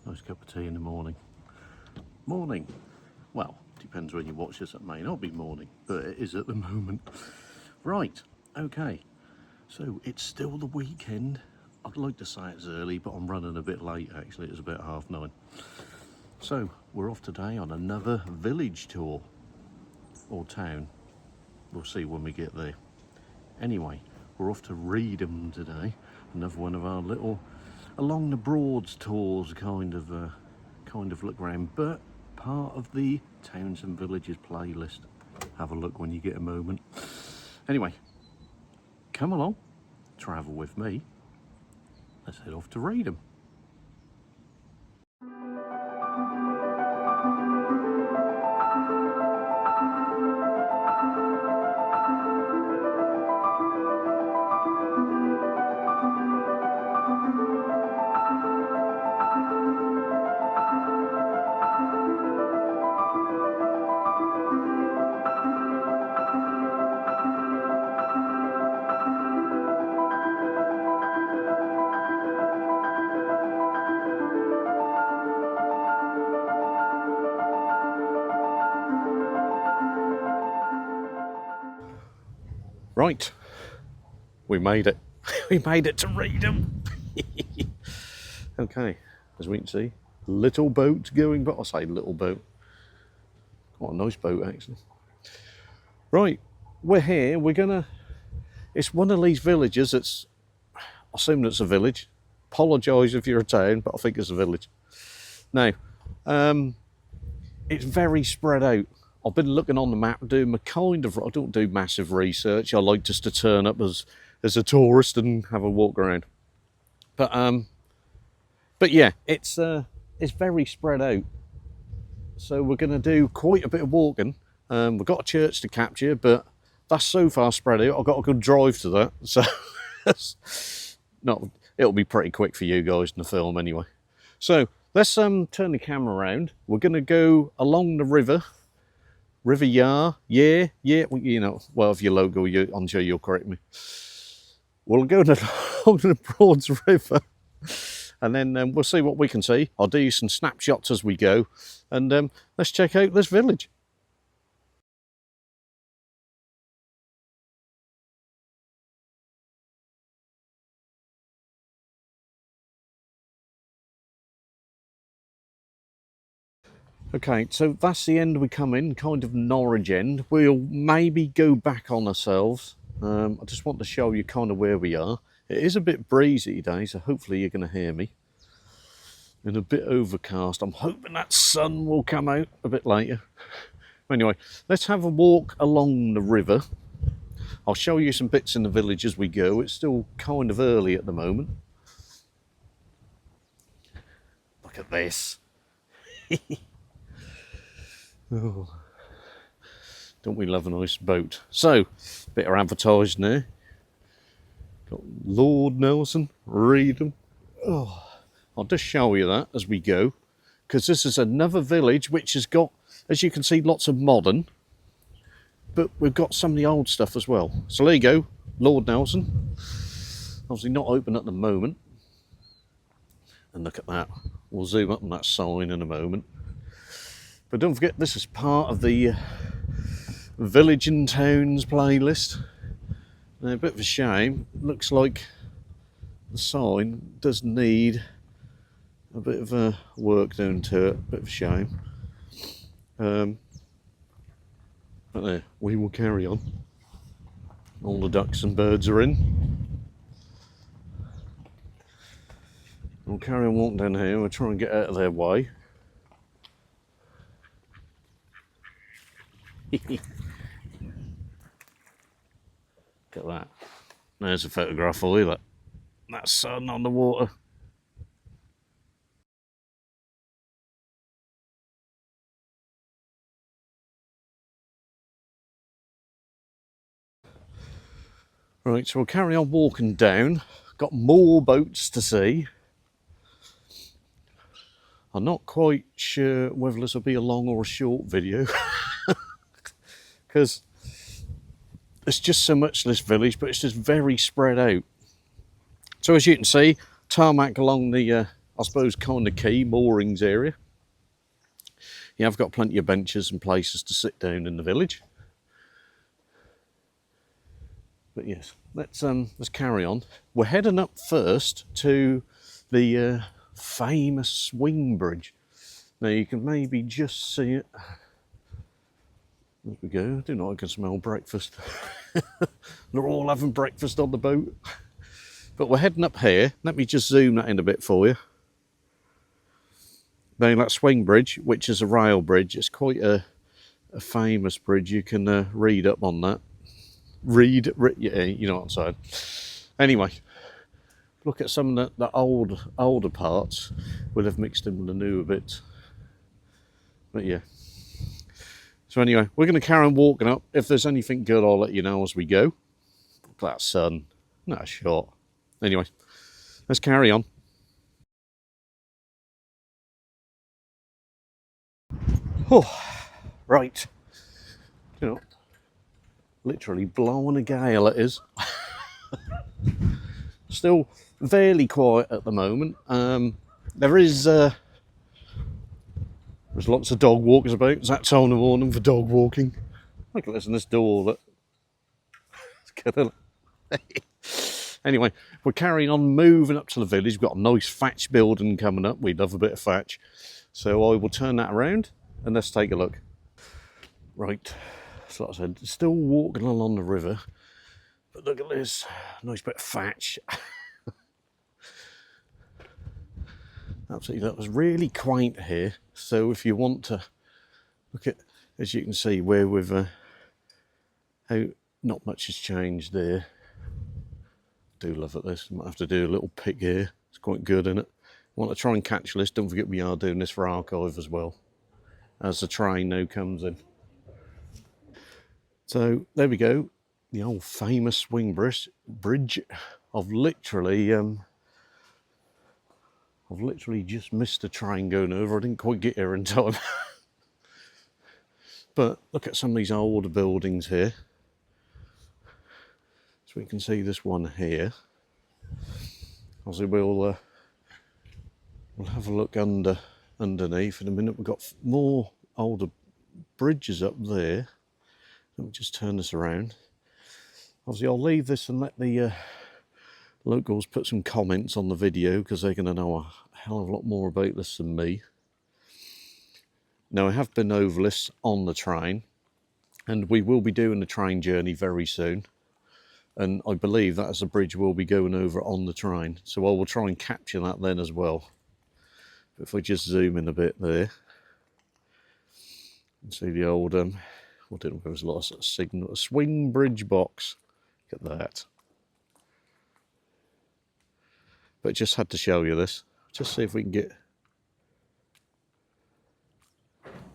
Nice cup of tea in the morning. Morning. Well, depends when you watch this. It may not be morning, but it is at the moment. Right, okay. So it's still the weekend. I'd like to say it's early, but I'm running a bit late actually. It's about 9:30. So we're off today on another village tour, or town. We'll see when we get there. Anyway, we're off to Reedham today. Another one of our little along the Broads tours, kind of look around, but part of the Towns and Villages playlist. Have a look when you get a moment. Anyway, come along, travel with me. Let's head off to Reedham. Right, we made it. We made it to Reedham. Okay, as we can see, little boat going, but I say little boat. Quite a nice boat actually. Right, we're here. It's one of these villages. I assume it's a village. Apologise if you're a town, but I think it's a village. Now, it's very spread out. I've been looking on the map, doing I don't do massive research. I like just to turn up as a tourist and have a walk around. But yeah, it's very spread out. So we're going to do quite a bit of walking. We've got a church to capture, but that's so far spread out. I've got a good drive to that, so it'll be pretty quick for you guys in the film anyway. So let's turn the camera around. We're going to go along the river. River Yar, yeah, you know, well, if your logo, I'm sure you'll correct me. We'll go along the Broads River, and then we'll see what we can see. I'll do you some snapshots as we go, and let's check out this village. Okay, so that's the end we come in, kind of Norwich end. We'll maybe go back on ourselves. I just want to show you kind of where we are. It is a bit breezy today, so hopefully you're going to hear me. And a bit overcast. I'm hoping that sun will come out a bit later. Anyway, let's have a walk along the river. I'll show you some bits in the village as we go. It's still kind of early at the moment. Look at this. Oh, don't we love a nice boat? So, bit of advertising there. Got Lord Nelson, Reedham. Oh, I'll just show you that as we go, because this is another village which has got, as you can see, lots of modern, but we've got some of the old stuff as well. So there you go, Lord Nelson. Obviously not open at the moment. And look at that. We'll zoom up on that sign in a moment. But don't forget, this is part of the Village and Towns playlist. Now, a bit of a shame. Looks like the sign does need a bit of work done to it. Bit of a shame. But there, we will carry on. All the ducks and birds are in. We'll carry on walking down here. We'll try and get out of their way. Look at that. There's a photograph for you. Look. That sun on the water. Right, so we'll carry on walking down. Got more boats to see. I'm not quite sure whether this will be a long or a short video. Because there's just so much to this village, but it's just very spread out. So as you can see, tarmac along the, I suppose, kind of key moorings area. You have got plenty of benches and places to sit down in the village. But yes, let's carry on. We're heading up first to the famous swing bridge. Now you can maybe just see it. There we go. I do know I can smell breakfast. They're all having breakfast on the boat. But we're heading up here. Let me just zoom that in a bit for you. Now that swing bridge, which is a rail bridge, it's quite a famous bridge. You can read up on that. Yeah, you know what I'm saying. Anyway, look at some of the older parts. We'll have mixed in with the newer bits. But yeah. So anyway, we're going to carry on walking up. If there's anything good, I'll let you know as we go. Look at that sun. Not short. Anyway, let's carry on. Oh, right. You know, literally blowing a gale it is. Still fairly quiet at the moment. There's lots of dog walkers about. It's that time of the morning for dog walking. Look at this in this door. Look. Anyway, we're carrying on moving up to the village. We've got a nice thatch building coming up. We love a bit of thatch. So I will turn that around and let's take a look. Right, so like I said, still walking along the river. But look at this, nice bit of thatch. Absolutely, that was really quaint here. So if you want to look at, as you can see, where we've, how not much has changed there. Do love it this. Might have to do a little pick here. It's quite good, isn't it? Want to try and catch this. Don't forget we are doing this for archive as well, as the train now comes in. So there we go. The old famous swing bridge. I've literally just missed the train going over. I didn't quite get here in time. But look at some of these older buildings here. So we can see this one here. Obviously we'll have a look underneath in a minute. We've got more older bridges up there. Let me just turn this around. Obviously I'll leave this and let the locals put some comments on the video because they're going to know a hell of a lot more about this than me. Now I have been over this on the train and we will be doing the train journey very soon. And I believe that is a bridge we'll be going over on the train. So I will try and capture that then as well. But if we just zoom in a bit there. And see the old, I don't know if there was a lot of sort of signal, a swing bridge box. Look at that. But just had to show you this. Just see if we can get...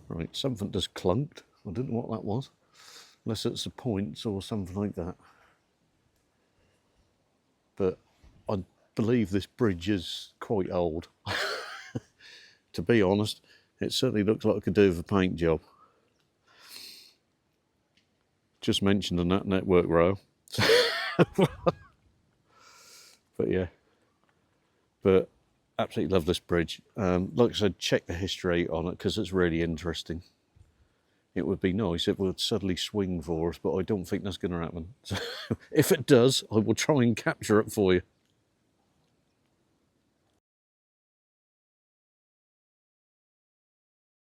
Right, something just clunked. I don't know what that was. Unless it's the points or something like that. But I believe this bridge is quite old. To be honest, it certainly looks like it could do with a paint job. Just mentioning that network row. But yeah. But absolutely love this bridge. Like I said, check the history on it because it's really interesting. It would be nice if it would suddenly swing for us, but I don't think that's going to happen. So if it does, I will try and capture it for you.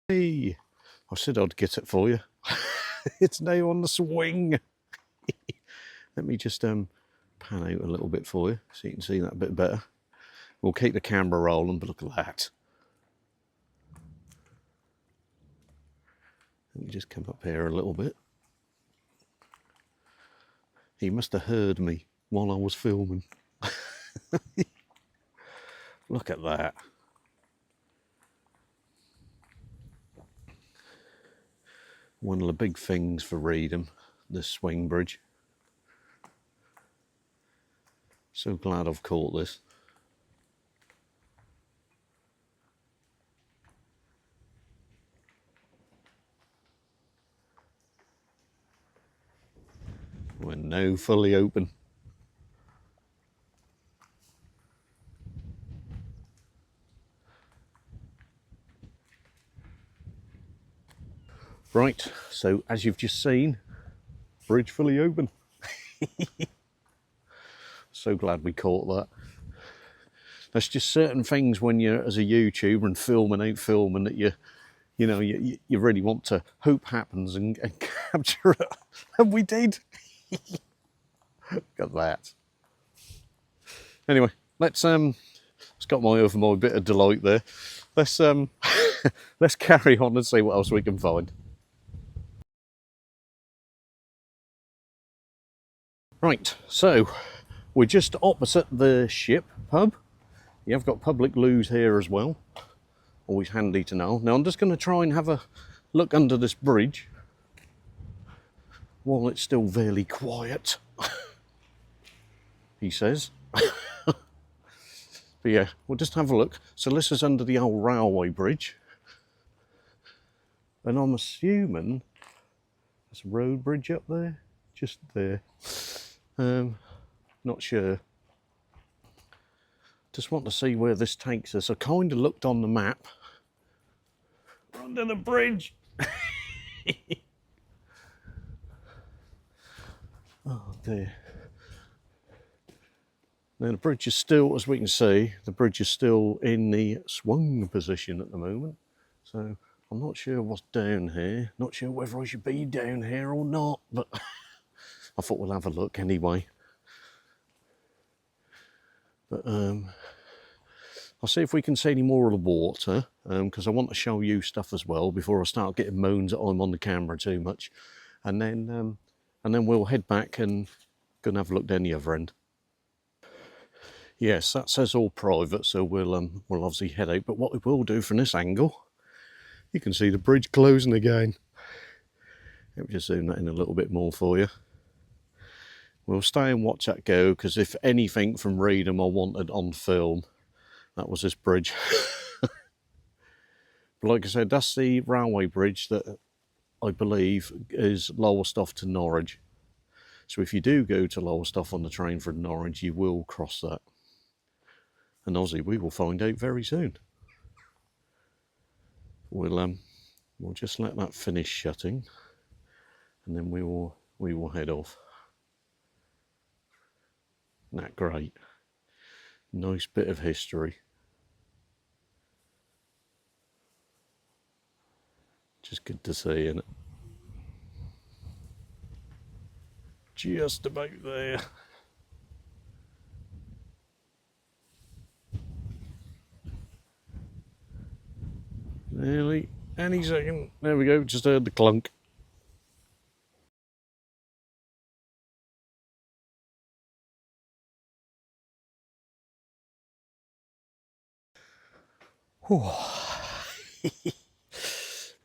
Hey, I said I'd get it for you. It's now on the swing. Let me just pan out a little bit for you so you can see that a bit better. We'll keep the camera rolling, but look at that. Let me just come up here a little bit. He must have heard me while I was filming. Look at that. One of the big things for Reedham, this swing bridge. So glad I've caught this. We're now fully open. Right, so as you've just seen, bridge fully open. So glad we caught that. There's just certain things when you're as a YouTuber and filming out filming that you really want to hope happens and capture it, and we did. Look at that. Anyway, let's got my over my bit of delight there. Let's let's carry on and see what else we can find. Right, so we're just opposite the ship pub. You have got public loos here as well. Always handy to know. Now I'm just going to try and have a look under this bridge while it's still fairly quiet, he says. But yeah, we'll just have a look. So this is under the old railway bridge. And I'm assuming there's a road bridge up there, just there. Not sure. Just want to see where this takes us. I kind of looked on the map. We're under the bridge. Oh dear. Now the bridge is still, as we can see, the bridge is still in the swung position at the moment. So I'm not sure what's down here. Not sure whether I should be down here or not, but I thought we'll have a look anyway. But I'll see if we can see any more of the water, because I want to show you stuff as well before I start getting moans that I'm on the camera too much. And then we'll head back and go and have a look down the other end. Yes, that says all private, so we'll obviously head out. But what we will do from this angle, you can see the bridge closing again. Let me just zoom that in a little bit more for you. We'll stay and watch that go, because if anything from Reedham I wanted on film, that was this bridge. But like I said, that's the railway bridge that I believe is Lowestoft to Norwich. So if you do go to Lowestoft on the train from Norwich, you will cross that. And obviously we will find out very soon. We'll just let that finish shutting, and then we will head off. Isn't that great? Nice bit of history. Just good to see, isn't it? Just about there. Nearly any second. There we go, just heard the clunk.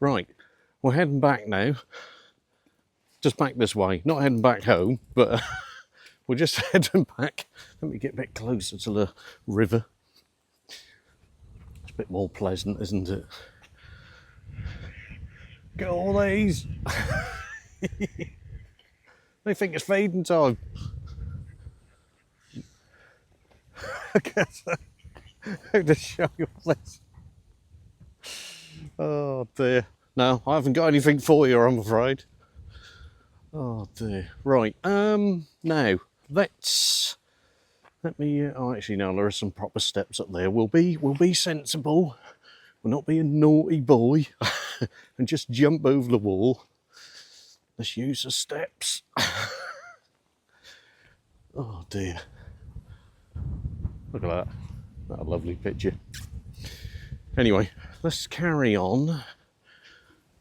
Right, we're heading back now. Just back this way. Not heading back home, but we're just heading back. Let me get a bit closer to the river. It's a bit more pleasant, isn't it? Get all these. They think it's feeding time. I guess how to show you this. Oh dear. No, I haven't got anything for you, I'm afraid. Oh dear. Right. Now let me. Oh, actually, no. There are some proper steps up there. We'll be sensible. We'll not be a naughty boy and just jump over the wall. Let's use the steps. Oh dear. Look at that. That a lovely picture. Anyway, let's carry on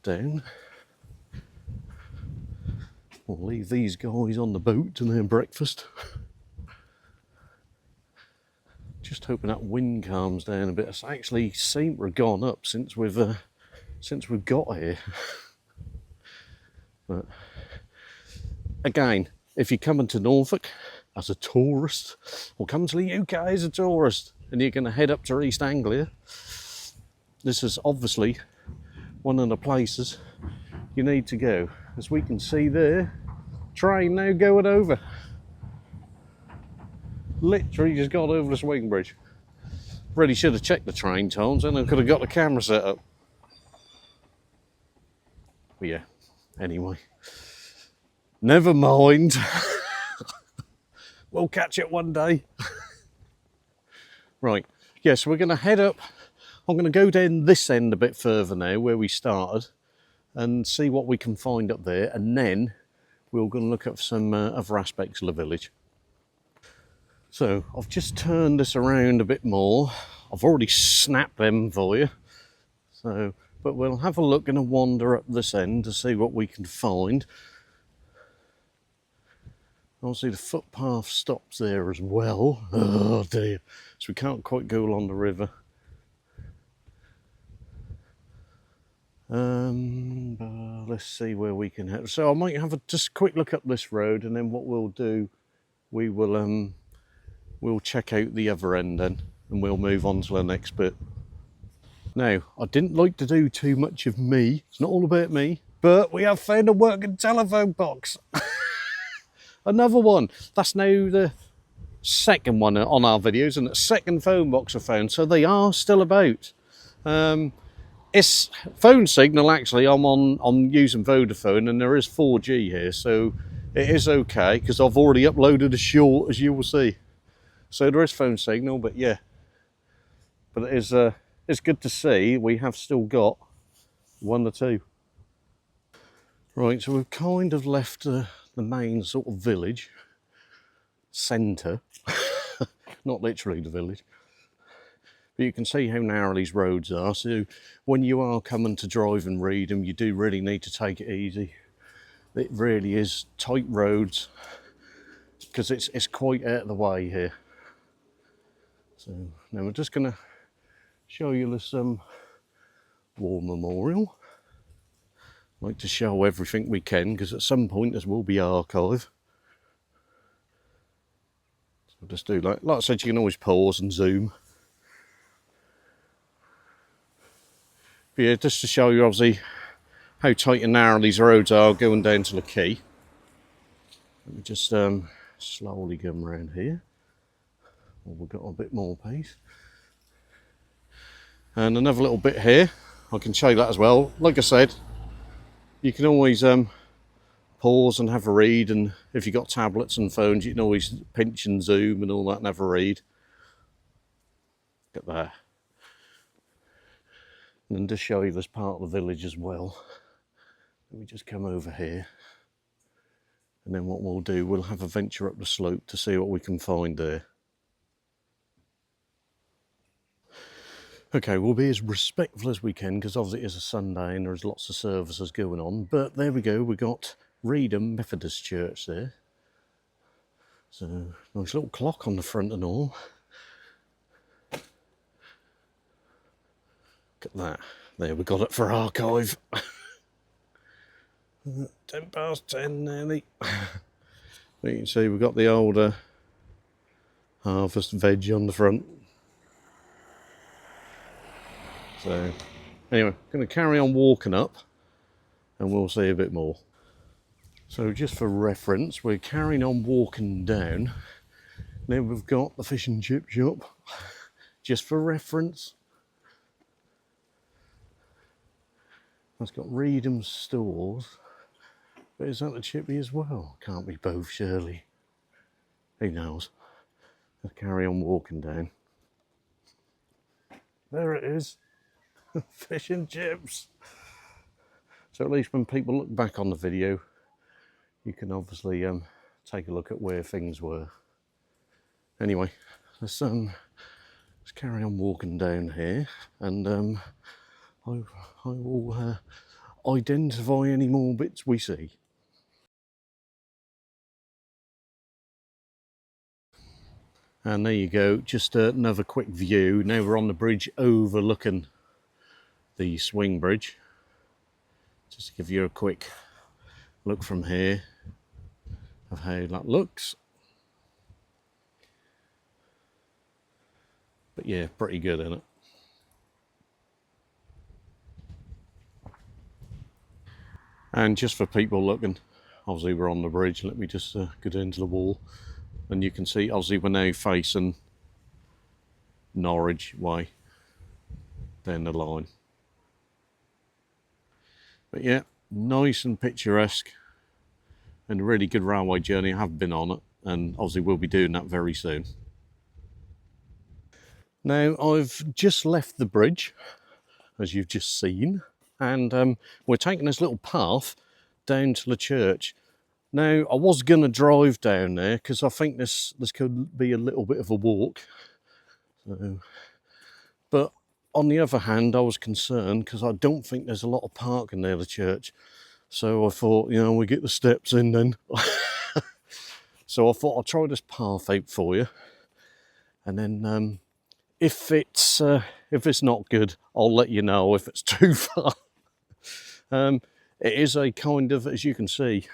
down. We'll leave these guys on the boat to their breakfast. Just hoping that wind calms down a bit. It's actually seemed to have gone up since we've got here. But again, if you're coming to Norfolk as a tourist, or coming to the UK as a tourist, and you're going to head up to East Anglia, this is obviously one of the places you need to go. As we can see there, train now going over. Literally just got over the swing bridge. Really should have checked the train times, and I could have got the camera set up. But yeah, anyway, never mind. We'll catch it one day. Right, yeah, so we're going to head up. I'm going to go down this end a bit further now, where we started, and see what we can find up there, and then we're going to look at some other aspects of the village. So I've just turned this around a bit more. I've already snapped them for you. So, but we'll have a look and a wander up this end to see what we can find. Obviously the footpath stops there as well. Oh dear. So we can't quite go along the river. Let's see where we can head. So I might have just a quick look up this road, and then what we'll do, we will we'll check out the other end then, and we'll move on to the next bit. Now, I didn't like to do too much of me. It's not all about me, but we have found a working telephone box. Another one. That's now the second one on our videos, and the second phone box I found, so they are still about. It's phone signal, actually. I'm using Vodafone, and there is 4G here, so it is okay, because I've already uploaded a short, as you will see. So there is phone signal, but yeah. But it is it's good to see we have still got one or two. Right, so we've kind of left the main sort of village centre, not literally the village. But you can see how narrow these roads are, so when you are coming to drive in Reedham, you do really need to take it easy. It really is tight roads, because it's quite out of the way here. So now we're just going to show you this war memorial. I like to show everything we can, because at some point this will be archive. So we'll just do like I said, you can always pause and zoom. But yeah, just to show you obviously how tight and narrow these roads are going down to the quay. Let me just slowly come around here. Well, we've got a bit more pace. And another little bit here, I can show you that as well. Like I said, you can always pause and have a read, and if you've got tablets and phones, you can always pinch and zoom and all that and have a read. Look at that. And then just show you this part of the village as well. Let me just come over here. And then what we'll do, we'll have a venture up the slope to see what we can find there. Okay, we'll be as respectful as we can, because obviously it is a Sunday and there's lots of services going on. But there we go, we got Reedham Methodist Church there. So, nice little clock on the front and all. Look at that. There, we got it for archive. 10:10 nearly. You can see we've got the old harvest veg on the front. So, anyway, going to carry on walking up, and we'll see a bit more. So just for reference, we're carrying on walking down. Now we've got the fish and chip shop, just for reference. That's got Reedham stores. But is that the chippy as well? Can't be both, surely. Who knows? Let's carry on walking down. There it is. Fish and chips. So at least when people look back on the video, you can obviously take a look at where things were. Anyway, let's carry on walking down here, and I will identify any more bits we see. And there you go, just another quick view. Now we're on the bridge overlooking the swing bridge. Just to give you a quick look from here of how that looks. But yeah, pretty good, isn't it? And just for people looking, obviously we're on the bridge. Let me just go down to the wall, and you can see obviously we're now facing Norwich way down the line. But yeah, Nice and picturesque, and a really good railway journey. I have been on it, and obviously we'll be doing that very soon. Now, I've just left the bridge, as you've just seen, and we're taking this little path down to the church. Now, I was going to drive down there because I think this could be a little bit of a walk. So, but on the other hand, I was concerned because I don't think there's a lot of parking near the church. So I thought, we get the steps in then. So I thought I'll try this path out for you, and then if it's not good, I'll let you know if it's too far. It is a kind of, as you can see,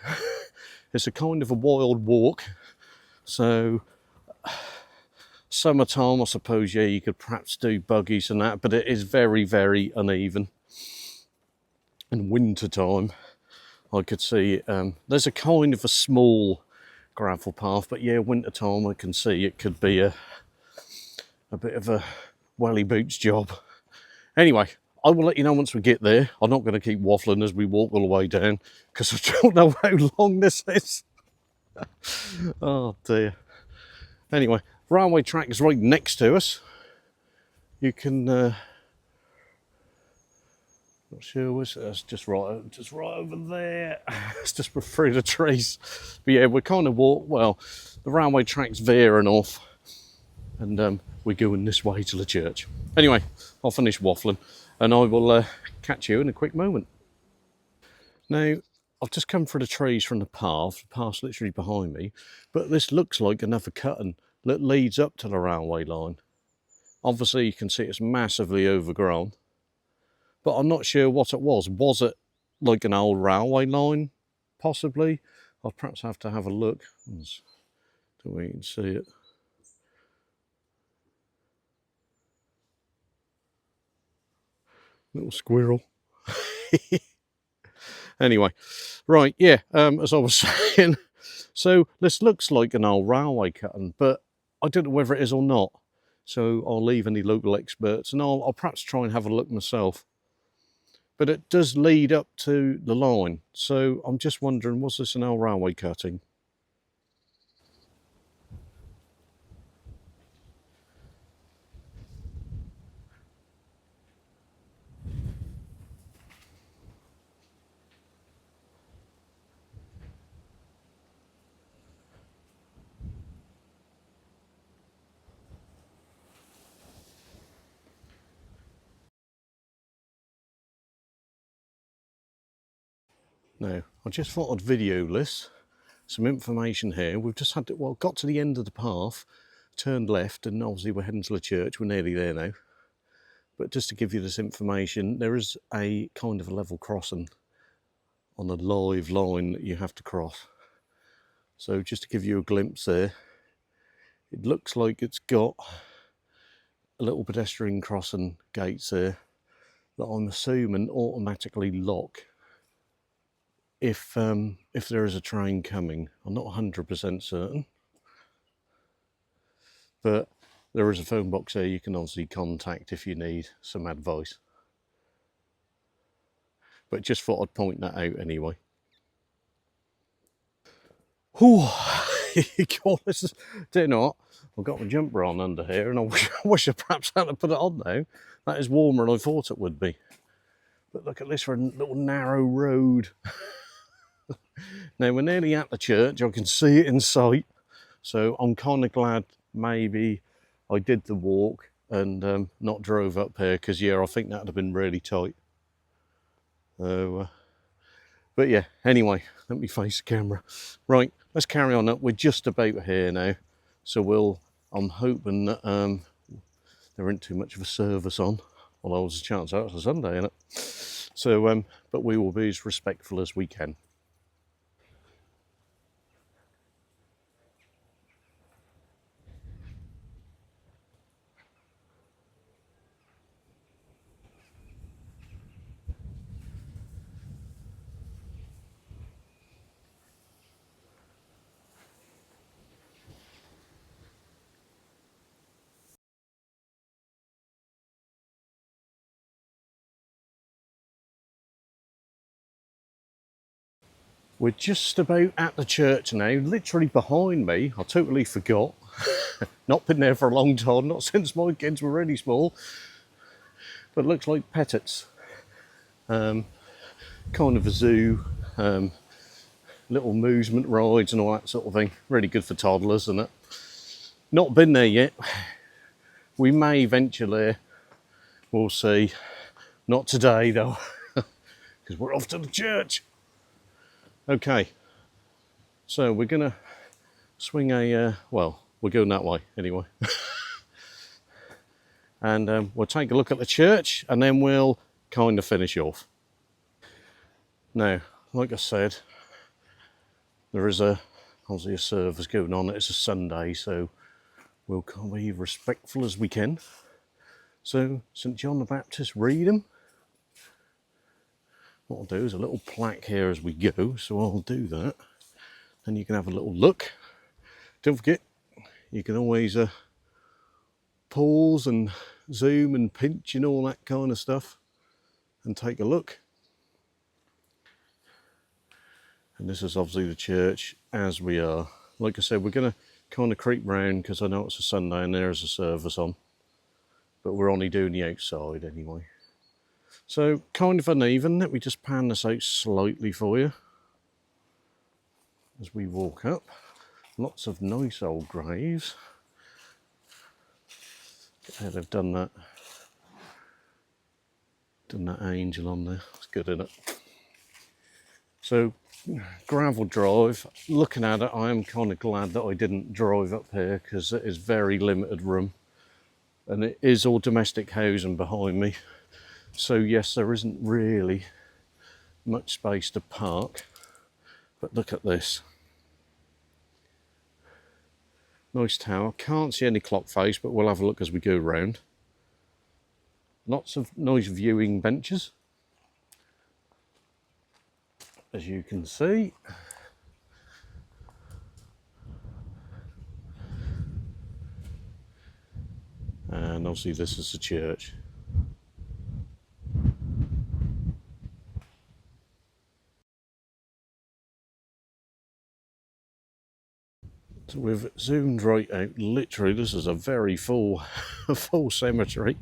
it's a kind of a wild walk. So summertime, I suppose, yeah, you could perhaps do buggies and that, but it is very, very uneven. In winter time, I could see there's a kind of a small gravel path, but yeah, winter time I can see it could be a bit of a welly boots job. Anyway, I will let you know once we get there. I'm not going to keep waffling as we walk all the way down because I don't know how long this is. Oh dear. Anyway, railway track is right next to us. You can, not sure what's that's just right over there. It's just through the trees. But yeah, we're kind of well, the railway track's veering off, and we're going this way to the church. Anyway, I'll finish waffling, and I will catch you in a quick moment. Now, I've just come through the trees from the path literally behind me, but this looks like another cutting that leads up to the railway line. Obviously, you can see it's massively overgrown, but I'm not sure what it was. Was it like an old railway line, possibly? I'll perhaps have to have a look. So we can see it. Little squirrel. Anyway, right, yeah, as I was saying, so this looks like an old railway cutting, but I don't know whether it is or not. So I'll leave any local experts, and I'll perhaps try and have a look myself. But it does lead up to the line, so I'm just wondering, was this an old railway cutting? No, I just thought I'd video this. Some information here. We've just had to, got to the end of the path, turned left, and obviously we're heading to the church. We're nearly there now. But just to give you this information, there is a kind of a level crossing on a live line that you have to cross. So just to give you a glimpse there, it looks like it's got a little pedestrian crossing gates there that I'm assuming automatically lock if there is a train coming. I'm not 100% certain, but there is a phone box there you can obviously contact if you need some advice. But just thought I'd point that out anyway. Whew. God, this is, do you know what? I've got my jumper on under here, and I wish I perhaps had to put it on now. That is warmer than I thought it would be. But look at this for a little narrow road. Now we're nearly at the church. I can see it in sight. So I'm kind of glad maybe I did the walk and not drove up here, because yeah, I think that would have been really tight. So, but yeah, anyway, let me face the camera. Right, let's carry on up. We're just about here now. So I'm hoping that there isn't too much of a service on. Although there's a chance out it's a Sunday, isn't it? So, but we will be as respectful as we can. We're just about at the church now, literally behind me. I totally forgot. Not been there for a long time, not since my kids were really small. But it looks like Pettit's. Kind of a zoo, little amusement rides and all that sort of thing. Really good for toddlers, isn't it? Not been there yet. We may venture there. We'll see. Not today though, because we're off to the church. Okay, so we're gonna swing well, we're going that way anyway. And we'll take a look at the church and then we'll kind of finish off. Now, like I said, there is obviously a service going on. It's a Sunday, so we'll be respectful as we can. So, St John the Baptist, Reedham. What I'll do is a little plaque here as we go, so I'll do that. And you can have a little look. Don't forget, you can always pause and zoom and pinch and all that kind of stuff and take a look. And this is obviously the church as we are. Like I said, we're going to kind of creep round because I know it's a Sunday and there is a service on. But we're only doing the outside anyway. So, kind of uneven. Let me just pan this out slightly for you as we walk up. Lots of nice old graves. Yeah, they've done that angel on there. It's good, isn't it? So, gravel drive. Looking at it, I am kind of glad that I didn't drive up here because it is very limited room. And it is all domestic housing behind me. So yes, there isn't really much space to park. But look at this. Nice tower. Can't see any clock face, but we'll have a look as we go round. Lots of nice viewing benches, as you can see. And obviously this is the church. So we've zoomed right out. Literally, this is a very full cemetery.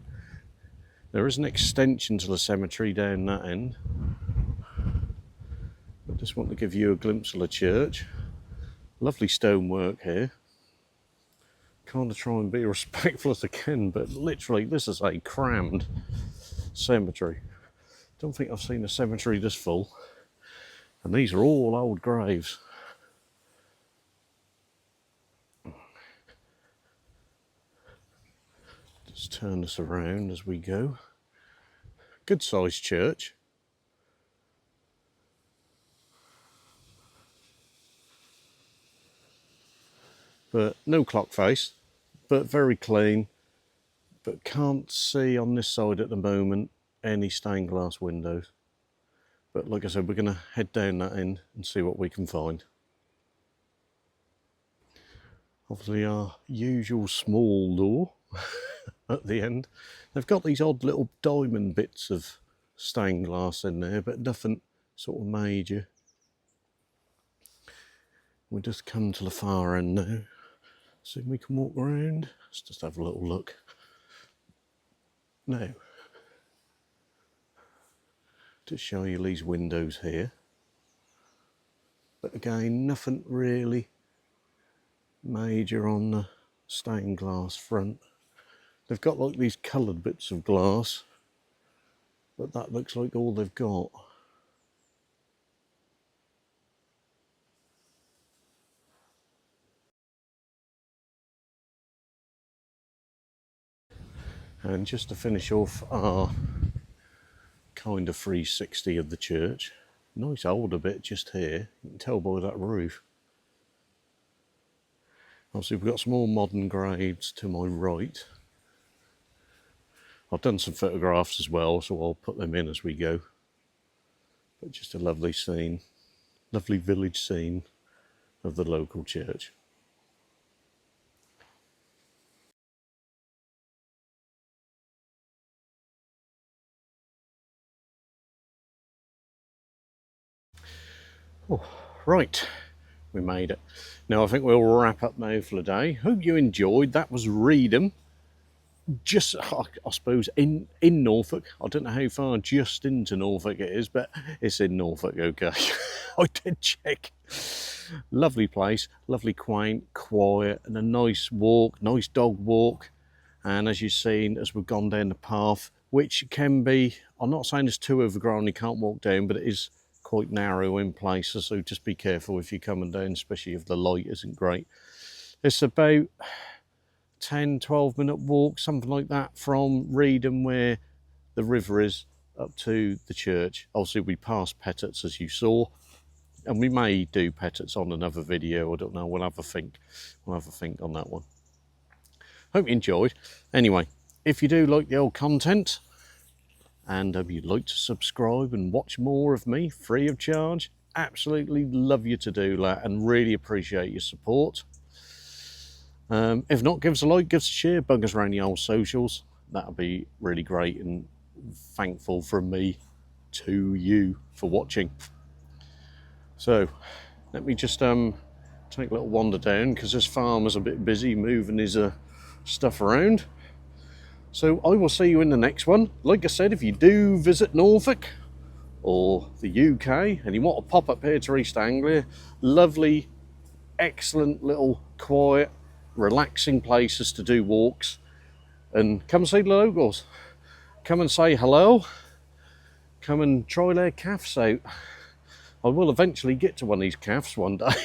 There is an extension to the cemetery down that end. I just want to give you a glimpse of the church. Lovely stonework here. Kind of try and be respectful as I can, but literally this is a crammed cemetery. Don't think I've seen a cemetery this full. And these are all old graves. Just turn this around as we go. Good sized church. But no clock face, but very clean. But can't see on this side at the moment any stained glass windows. But like I said, we're going to head down that end and see what we can find. Obviously our usual small door at the end. They've got these odd little diamond bits of stained glass in there, but nothing sort of major. We'll just come to the far end now. See if we can walk around. Let's just have a little look. Now, to show you these windows here. But again, nothing really major on the stained glass front. They've got like these coloured bits of glass, but that looks like all they've got. And just to finish off our kind of 360 of the church, nice older bit just here, you can tell by that roof. Obviously we've got some more modern graves to my right. I've done some photographs as well, so I'll put them in as we go. But just a lovely scene, lovely village scene of the local church. Oh, Right, we made it. Now I think we'll wrap up now for the day. Hope you enjoyed. That was Reedham. Just, I suppose, in Norfolk. I don't know how far just into Norfolk it is, but it's in Norfolk, okay. I did check. Lovely place, lovely, quaint, quiet, and a nice walk, nice dog walk. And as you've seen, as we've gone down the path, which can be, I'm not saying it's too overgrown, you can't walk down, but it is quite narrow in places, so just be careful if you're coming down, especially if the light isn't great. It's about 10-12 minute walk, something like that, from Reedham, where the river is, up to the church. Obviously we passed Pettit's, as you saw, and we may do Pettit's on another video. I don't know, we'll have a think on that one. Hope you enjoyed. Anyway, if you do like the old content and you'd like to subscribe and watch more of me free of charge, absolutely love you to do that and really appreciate your support. If not, give us a like, give us a share, bug us around the old socials. That'll be really great, and thankful from me to you for watching. So let me just take a little wander down, because this farmer's a bit busy moving his stuff around. So I will see you in the next one. Like I said, if you do visit Norfolk or the UK and you want to pop up here to East Anglia, lovely, excellent little quiet, relaxing places to do walks, and come see the locals. Come and say hello. Come and try their calves out. I will eventually get to one of these calves one day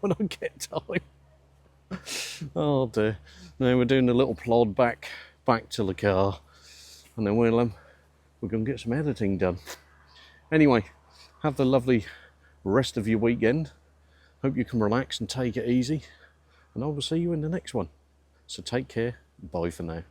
when I get time. Oh dear. Now we're doing a little plod back to the car, and then we're going to get some editing done. Anyway, have the lovely rest of your weekend. Hope you can relax and take it easy, and I will see you in the next one. So take care. Bye for now.